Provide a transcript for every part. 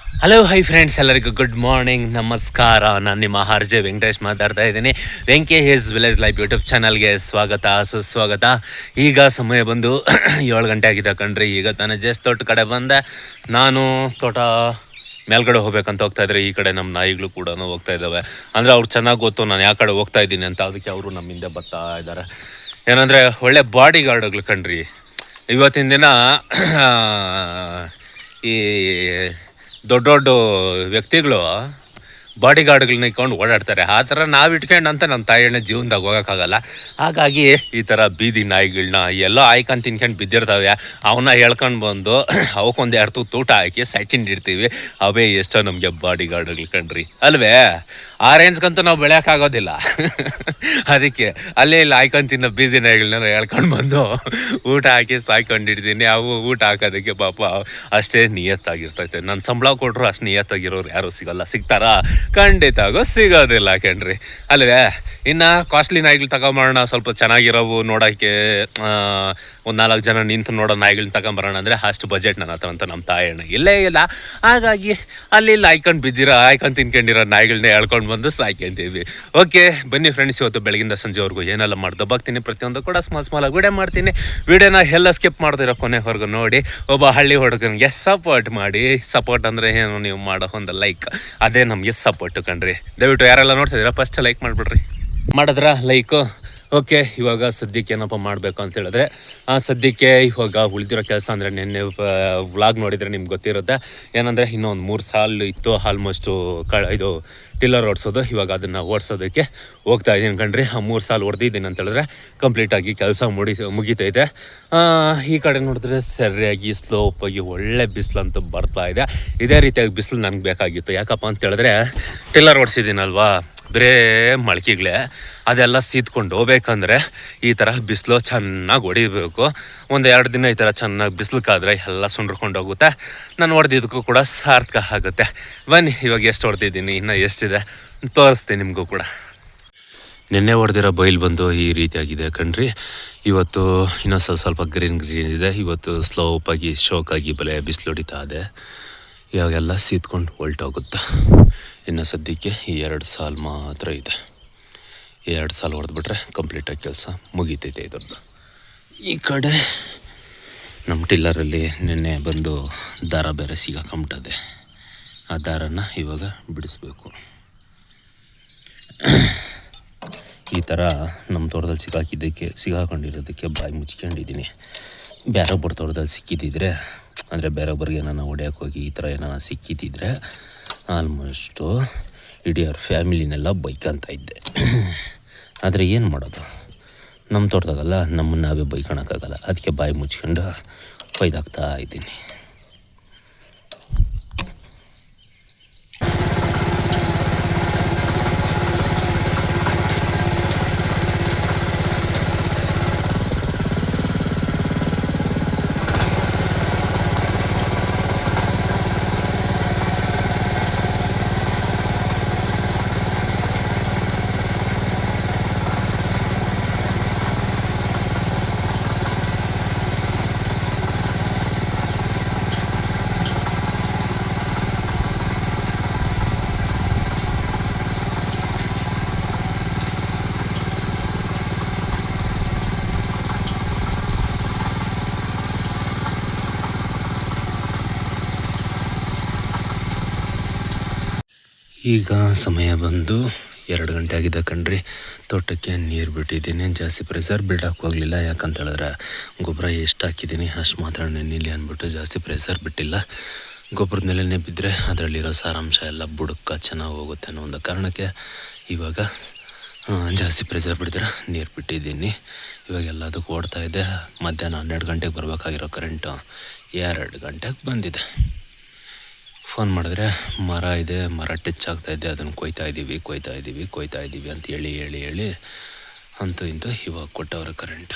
Hello hi friends, ಎಲ್ಲರಿಗೂ good morning, ನಮಸ್ಕಾರ. ನಾನು ನಿಮ್ಮ ಆರ್.ಜೆ. ವೆಂಕಟೇಶ್ ಮಾತಾಡ್ತಾ ಇದ್ದೀನಿ. Venky his village life YouTube ಚಾನಲ್ಗೆ ಸ್ವಾಗತ, ಸುಸ್ವಾಗತ. ಈಗ ಸಮಯ ಬಂದು 7 ಗಂಟೆ ಆಗಿದೆ ಕಣ್ರಿ. ಈಗ ತಾನೇ ಜಸ್ಟ್ ತೋಟ ಕಡೆ ಬಂದೆ. ನಾನು ತೋಟ ಮೇಲ್ಗಡೆ ಹೋಗ್ಬೇಕಂತ ಹೋಗ್ತಾಯಿದ್ರೆ ಈ ಕಡೆ ನಮ್ಮ ನಾಯಿಗಳು ಕೂಡ ಹೋಗ್ತಾ ಇದ್ದಾವೆ. ಅಂದರೆ ಅವ್ರು ಚೆನ್ನಾಗಿ ಗೊತ್ತು ನಾನು ಯಾವ ಕಡೆ ಹೋಗ್ತಾ ಇದ್ದೀನಿ ಅಂತ. ಅದಕ್ಕೆ ಅವರು ನಮ್ಮ ಹಿಂದೆ ಬರ್ತಾ ಇದ್ದಾರೆ. ಏನಂದರೆ ಒಳ್ಳೆ ಬಾಡಿ ಗಾರ್ಡ್ಗಳು ಕಣ್ರಿ. ಇವತ್ತಿನ ದಿನ ಈ ದೊಡ್ಡ ದೊಡ್ಡ ವ್ಯಕ್ತಿಗಳು ಬಾಡಿ ಗಾರ್ಡ್ಗಳನ್ನ ಇಟ್ಕೊಂಡು ಓಡಾಡ್ತಾರೆ. ಆ ಥರ ನಾವು ಇಟ್ಕೊಂಡು ಅಂತ ನಮ್ಮ ತಾಯಿಯಣ್ಣ ಜೀವನದಾಗ ಹೋಗೋಕ್ಕಾಗಲ್ಲ. ಹಾಗಾಗಿ ಈ ಥರ ಬೀದಿ ನಾಯಿಗಳನ್ನ ಎಲ್ಲೋ ಆಯ್ಕೊಂಡು ತಿನ್ಕೊಂಡು ಬಿದ್ದಿರ್ತವೆ, ಅವನ್ನ ಹೇಳ್ಕೊಂಡು ಬಂದು ಅವಕ್ಕೊಂದು 2 ತುತ್ತು ಊಟ ಹಾಕಿ ಸೈಟಿಂಡ್ ಇಡ್ತೀವಿ. ಅವೇ ಎಷ್ಟೋ ನಮಗೆ ಬಾಡಿ ಗಾರ್ಡ್ಗಳು ಕಣ್ರಿ, ಅಲ್ವೇ? ಆ ರೇಂಜ್ಗಂತೂ ನಾವು ಬೆಳೆಯೋಕ್ಕಾಗೋದಿಲ್ಲ. ಅದಕ್ಕೆ ಅಲ್ಲೇ ಇಲ್ಲಿ ಆಯ್ಕೊಂಡು ತಿನ್ನೋ ಬೀದಿ ನಾಯಿಗಳನ್ನ ಹೇಳ್ಕೊಂಡು ಬಂದು ಊಟ ಹಾಕಿ ಸಾಯ್ಕೊಂಡಿಡ್ತೀನಿ. ಅವು ಊಟ ಹಾಕೋದಕ್ಕೆ ಪಾಪ ಅಷ್ಟೇ ನಿಯತ್ತಾಗಿರ್ತೈತೆ. ನನ್ನ ಸಂಬಳ ಕೊಟ್ಟರು ಅಷ್ಟು ನಿಯತ್ತಾಗಿರೋರು ಯಾರೂ ಸಿಗೋಲ್ಲ. ಸಿಗ್ತಾರಾ? ಖಂಡಿತಾಗೂ ಸಿಗೋದಿಲ್ಲ ಕಣ್ರಿ, ಅಲ್ವೇ? ಇನ್ನು ಕಾಸ್ಟ್ಲಿ ನಾಯಿಗಳು ತಗೊಂಬರೋಣ, ಸ್ವಲ್ಪ ಚೆನ್ನಾಗಿರೋವು ನೋಡೋಕ್ಕೆ, ಒಂದು 4 ಜನ ನಿಂತು ನೋಡೋ ನಾಯಿಗಳನ್ನ ತಗೊಂಬರೋಣ ಅಂದರೆ ಅಷ್ಟು ಬಜೆಟ್ ನನ್ನ ಹತ್ರ ಅಂತ ನಮ್ಮ ತಾಯಣ್ಣ ಇಲ್ಲೇ ಇಲ್ಲ. ಹಾಗಾಗಿ ಅಲ್ಲಿ ಆಯ್ಕೊಂಡು ತಿನ್ಕೊಂಡಿರೋ ನಾಯಿಗಳನ್ನ ಹೇಳ್ಕೊಂಡು ಬಂದು ಸಾಯ್ಕೊಂತೀವಿ. ಓಕೆ ಬನ್ನಿ ಫ್ರೆಂಡ್ಸ್, ಇವತ್ತು ಬೆಳಗಿಂದ ಸಂಜೆವರೆಗೂ ಏನೆಲ್ಲ ಮಾಡ್ದಬ್ಬಾಗ್ತೀನಿ, ಪ್ರತಿಯೊಂದು ಕೂಡ ಸ್ಮಾಲ್ ವಿಡಿಯೋ ಮಾಡ್ತೀನಿ. ವಿಡಿಯೋನ ಎಲ್ಲ ಸ್ಕಿಪ್ ಮಾಡ್ದಿರೋ ಕೊನೆವರೆಗೂ ನೋಡಿ. ಒಬ್ಬ ಹಳ್ಳಿ ಹುಡುಗನಿಗೆ ಸಪೋರ್ಟ್ ಮಾಡಿ. ಸಪೋರ್ಟ್ ಅಂದರೆ ಏನು, ನೀವು ಮಾಡೋ ಒಂದು ಲೈಕ್, ಅದೇ ನಮಗೆ ಸಪೋರ್ಟು ಕಣ್ರಿ. ದಯವಿಟ್ಟು ಯಾರೆಲ್ಲ ನೋಡ್ತಿದ್ದೀರಾ ಫಸ್ಟ್ ಲೈಕ್ ಮಾಡಿಬಿಡ್ರಿ. ಮಾಡಿದ್ರ ಲೈಕು? ಓಕೆ, ಇವಾಗ ಸದ್ಯಕ್ಕೆ ಏನಪ್ಪ ಮಾಡಬೇಕು ಅಂತ ಹೇಳಿದ್ರೆ, ಸದ್ಯಕ್ಕೆ ಇವಾಗ ಉಳಿದಿರೋ ಕೆಲಸ ಅಂದರೆ, ನಿನ್ನೆ ವ್ಲಾಗ್ ನೋಡಿದರೆ ನಿಮ್ಗೆ ಗೊತ್ತಿರುತ್ತೆ. ಏನಂದರೆ ಇನ್ನೊಂದು 3 ಸಾಲು ಇತ್ತು ಆಲ್ಮೋಸ್ಟು ಇದು ಟಿಲ್ಲರ್ ಓಡಿಸೋದು. ಇವಾಗ ಅದನ್ನು ಓಡಿಸೋದಕ್ಕೆ ಹೋಗ್ತಾ ಇದ್ದೀನಿ ಕಣ್ರಿ. ಆ 3 ಸಾಲು ಹೊಡೆದಿದ್ದೀನಿ ಅಂತ ಹೇಳಿದ್ರೆ ಕಂಪ್ಲೀಟಾಗಿ ಕೆಲಸ ಮುಗಿತೈತೆ. ಈ ಕಡೆ ನೋಡಿದ್ರೆ ಸರಿಯಾಗಿ ಸ್ಲೋಪಾಗಿ ಒಳ್ಳೆ ಬಿಸಿಲಂತೂ ಬರ್ತಾ ಇದೆ. ಇದೇ ರೀತಿಯಾಗಿ ಬಿಸಿಲು ನನಗೆ ಬೇಕಾಗಿತ್ತು. ಯಾಕಪ್ಪ ಅಂತ ಹೇಳಿದ್ರೆ ಟಿಲ್ಲರ್ ಓಡಿಸಿದ್ದೀನಲ್ವಾ, ಬರೇ ಮೊಳಕೆಗಳೇ, ಅದೆಲ್ಲ ಸೀದ್ಕೊಂಡು ಹೋಗ್ಬೇಕಂದ್ರೆ ಈ ಥರ ಬಿಸಿಲು ಚೆನ್ನಾಗಿ ಹೊಡಿಬೇಕು. 1-2 ದಿನ ಈ ಥರ ಚೆನ್ನಾಗಿ ಬಿಸಿಲು ಕಾದ್ರೆ ಎಲ್ಲ ಸುಂಡ್ಕೊಂಡು ಹೋಗುತ್ತೆ. ನಾನು ಹೊಡೆದಿದ್ದಕ್ಕೂ ಕೂಡ ಸಾರ್ಥಕ ಆಗುತ್ತೆ. ಬನ್ನಿ, ಇವಾಗ ಎಷ್ಟು ಹೊಡೆದಿದ್ದೀನಿ, ಇನ್ನೂ ಎಷ್ಟಿದೆ ತೋರಿಸ್ತೀನಿ ನಿಮಗೂ ಕೂಡ. ನಿನ್ನೆ ಹೊಡೆದಿರೋ ಬೈಲ್ ಬಂದು ಈ ರೀತಿಯಾಗಿದೆ ಕಣ್ರಿ. ಇವತ್ತು ಇನ್ನೂ ಸ್ವಲ್ಪ ಗ್ರೀನ್ ಇದೆ. ಇವತ್ತು ಸ್ಲೋಪಾಗಿ ಶೋಕಾಗಿ ಬಿಸಿಲು ಹೊಡಿತಾ ಇದೆ. ಇವಾಗೆಲ್ಲ ಸೀದ್ಕೊಂಡು ಹೊಲ್ಟೋಗುತ್ತೆ. ಇನ್ನು ಸದ್ಯಕ್ಕೆ ಈ 2 ಸಾಲು ಮಾತ್ರ ಇದೆ. ಈ 2 ಸಾಲು ಹೊಡೆದ್ಬಿಟ್ರೆ ಕಂಪ್ಲೀಟಾಗಿ ಕೆಲಸ ಮುಗೀತೈತೆ ಇದನ್ನು. ಈ ಕಡೆ ನಮ್ಮ ಟಿಲ್ಲರಲ್ಲಿ ನಿನ್ನೆ ಬಂದು ದಾರ ಬೇರೆ ಸಿಗಾಕೊಂಬಿಟ್ಟದೆ. ಆ ದಾರನ ಇವಾಗ ಬಿಡಿಸ್ಬೇಕು. ಈ ಥರ ನಮ್ಮ ತೋಟದಲ್ಲಿ ಸಿಗಾಕೊಂಡಿರೋದಕ್ಕೆ ಬಾಯಿ ಮುಚ್ಕೊಂಡಿದ್ದೀನಿ. ಬೇರೊಬ್ಬರ ತೋಟದಲ್ಲಿ ಸಿಕ್ಕಿದ್ದಿದ್ರೆ, ಅಂದರೆ ಬೇರೊಬ್ಬರಿಗೆ ನಾನು ಹೊಡೆಯೋಕೆ ಹೋಗಿ ಈ ಥರ ಏನಾರ ಸಿಕ್ಕಿದ್ದಿದ್ರೆ ಆಲ್ಮೋಸ್ಟು ಇಡೀ ಅವ್ರ ಫ್ಯಾಮಿಲಿನೆಲ್ಲ ಬೈಕಂತ ಇದ್ದೆ. ಆದರೆ ಏನು ಮಾಡೋದು, ನಮ್ಮ ತೋಟದಾಗಲ್ಲ, ನಮ್ಮನ್ನು ನಾವೇ ಬೈಕೊಳಕ್ಕಾಗಲ್ಲ. ಅದಕ್ಕೆ ಬಾಯಿ ಮುಚ್ಕೊಂಡು ಕೊಯ್ದಾಕ್ತಾ ಇದ್ದೀನಿ. ಈಗ ಸಮಯ ಬಂದು 2 ಗಂಟೆ ಆಗಿದೆ ಕಣ್ರಿ. ತೋಟಕ್ಕೆ ನೀರು ಬಿಟ್ಟಿದ್ದೀನಿ. ಜಾಸ್ತಿ ಪ್ರೆಸರ್ ಬಿಡೋಕ್ಕೆ ಹೋಗಲಿಲ್ಲ. ಯಾಕಂತ ಹೇಳಿದ್ರೆ ಗೊಬ್ಬರ ಎಷ್ಟು ಹಾಕಿದ್ದೀನಿ ಅಷ್ಟು ಮಾತ್ರ ನೆನ್ನಿಲಿ ಅಂದ್ಬಿಟ್ಟು ಜಾಸ್ತಿ ಪ್ರೆಸರ್ ಬಿಟ್ಟಿಲ್ಲ. ಗೊಬ್ಬರದ ಮೇಲೇ ಬಿದ್ದರೆ ಅದರಲ್ಲಿರೋ ಸಾರಾಂಶ ಎಲ್ಲ ಬುಡಕ್ಕೆ ಚೆನ್ನಾಗಿ ಹೋಗುತ್ತೆ ಅನ್ನೋ ಒಂದು ಕಾರಣಕ್ಕೆ ಇವಾಗ ಜಾಸ್ತಿ ಪ್ರೆಸರ್ ಬಿಡಿದ್ರೆ ನೀರು ಬಿಟ್ಟಿದ್ದೀನಿ. ಇವಾಗ ಎಲ್ಲದಕ್ಕೂ ಓಡ್ತಾ ಇದೆ. ಮಧ್ಯಾಹ್ನ 12 ಗಂಟೆಗೆ ಬರಬೇಕಾಗಿರೋ ಕರೆಂಟು 2 ಗಂಟೆಗೆ ಬಂದಿದೆ. ಫೋನ್ ಮಾಡಿದ್ರೆ ಮರ ಇದೆ, ಮರ ಟಚ್ ಆಗ್ತಾಯಿದೆ, ಅದನ್ನು ಕೊಯ್ತಾ ಇದ್ದೀವಿ ಅಂತ ಹೇಳಿ ಅಂತೂ ಇಂತೂ ಇವಾಗ ಕೊಟ್ಟವ್ರ ಕರೆಂಟ್.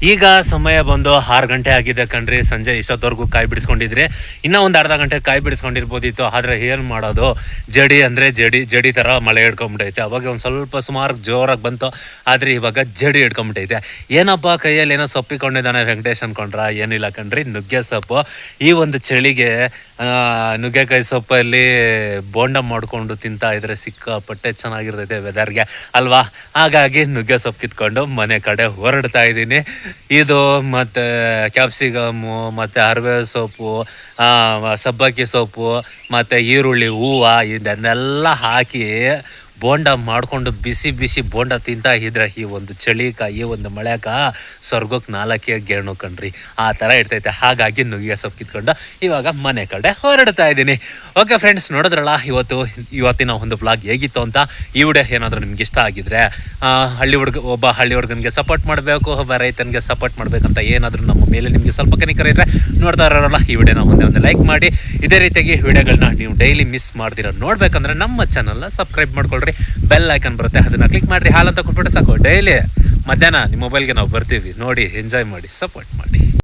ಈಗ ಸಮಯ ಬಂದು 6 ಗಂಟೆ ಆಗಿದೆ ಕಣ್ರಿ. ಸಂಜೆ ಇಷ್ಟೊತ್ತವರೆಗೂ ಕಾಯಿ ಬಿಡಿಸ್ಕೊಂಡಿದ್ರೆ ಇನ್ನೂ ಒಂದು ಅರ್ಧ ಗಂಟೆ ಕಾಯಿ ಬಿಡಿಸ್ಕೊಂಡಿರ್ಬೋದಿತ್ತು. ಆದರೆ ಏನು ಮಾಡೋದು, ಜಡಿ ಅಂದರೆ ಜಡಿ ಥರ ಮಳೆ ಹಿಡ್ಕೊಂಬಿಟ್ಟೈತೆ. ಅವಾಗ ಒಂದು ಸ್ವಲ್ಪ ಸುಮಾರು ಜೋರಾಗಿ ಬಂತು, ಆದರೆ ಇವಾಗ ಜಡಿ ಹಿಡ್ಕೊಂಬಿಟ್ಟೈತೆ. ಏನಪ್ಪ ಕೈಯಲ್ಲಿ ಏನೋ ಸೊಪ್ಪಿಕೊಂಡಿದ್ದಾನೆ ವೆಂಕಟೇಶ್ ಅನ್ಕೊಂಡ್ರ? ಏನಿಲ್ಲ ಕಣ್ರಿ, ನುಗ್ಗೆ ಸೊಪ್ಪು. ಈ ಒಂದು ಚಳಿಗೆ ನುಗ್ಗೆಕಾಯಿ ಸೊಪ್ಪಲ್ಲಿ ಬೋಂಡ ಮಾಡಿಕೊಂಡು ತಿಂತಾ ಇದ್ರೆ ಸಿಕ್ಕಾಪಟ್ಟೆ ಚೆನ್ನಾಗಿರ್ತೈತೆ ವೆದರ್ಗೆ ಅಲ್ವಾ. ಹಾಗಾಗಿ ನುಗ್ಗೆ ಸೊಪ್ಪು ಕಿತ್ಕೊಂಡು ಮನೆ ಕಡೆ ಹೊರಡ್ತಾ ಇದ್ದೀನಿ. ಇದು ಮತ್ತು ಕ್ಯಾಪ್ಸಿಕಮ್ಮು ಮತ್ತು ಅರಿವೆ ಸೊಪ್ಪು, ಸಬ್ಬಕ್ಕಿ ಸೊಪ್ಪು ಮತ್ತು ಈರುಳ್ಳಿ, ಹೂವು ಇದನ್ನೆಲ್ಲ ಹಾಕಿ ಬೋಂಡ ಮಾಡಿಕೊಂಡು ಬಿಸಿ ಬಿಸಿ ಬೋಂಡ ತಿಂತಾ ಇದ್ರೆ ಈ ಒಂದು ಚಳಿಕ, ಈ ಒಂದು ಮಳೆಕ ಸ್ವರ್ಗಕ್ಕೆ 4 ಗೇಣು ಕಣ್ರಿ. ಆ ಥರ ಇರ್ತೈತೆ. ಹಾಗಾಗಿ ನುಗ್ಗೆ ಸೊಪ್ಪು ಕಿತ್ಕೊಂಡು ಇವಾಗ ಮನೆ ಕಡೆ ಹೊರಡ್ತಾ ಇದ್ದೀನಿ. ಓಕೆ ಫ್ರೆಂಡ್ಸ್, ನೋಡಿದ್ರಲ್ಲ ಇವತ್ತಿನ ಒಂದು ವ್ಲಾಗ್ ಹೇಗಿತ್ತು ಅಂತ. ಈ ವಿಡಿಯೋ ಏನಾದರೂ ನಿಮ್ಗೆ ಇಷ್ಟ ಆಗಿದ್ರೆ ಒಬ್ಬ ಹಳ್ಳಿ ಹುಡುಗನಿಗೆ ಸಪೋರ್ಟ್ ಮಾಡಬೇಕು, ಒಬ್ಬ ರೈತನಿಗೆ ಸಪೋರ್ಟ್ ಮಾಡಬೇಕಂತ ಏನಾದರೂ ನಮ್ಮ ಮೇಲೆ ನಿಮಗೆ ಸ್ವಲ್ಪ ಕನಿಕರ ಇದ್ದರೆ ನೋಡ್ತಾ ಇರೋಲ್ಲ ಈ ವಿಡಿಯೋನ ಒಂದು ಲೈಕ್ ಮಾಡಿ. ಇದೇ ರೀತಿಯಾಗಿ ವಿಡಿಯೋಗಳನ್ನ ನೀವು ಡೈಲಿ ಮಿಸ್ ಮಾಡ್ದಿರೋ ನೋಡ್ಬೇಕಂದ್ರೆ ನಮ್ಮ ಚಾನಲ್ನ ಸಬ್ಸ್ಕ್ರೈಬ್ ಮಾಡ್ಕೊಳ್ರಿ. ಬೆಲ್ ಐಕನ್ ಬರುತ್ತೆ, ಅದನ್ನ ಕ್ಲಿಕ್ ಮಾಡಿರಿ. ಹಾಲಂತ ಕೊಟ್ಬಿಟ್ಟು ಸಾಕು, ಡೈಲಿ ಮಧ್ಯಾಹ್ನ ನಿಮ್ಮ ಮೊಬೈಲ್ಗೆ ನಾವು ಬರ್ತೀವಿ. ನೋಡಿ, ಎಂಜಾಯ್ ಮಾಡಿ, ಸಪೋರ್ಟ್ ಮಾಡಿ.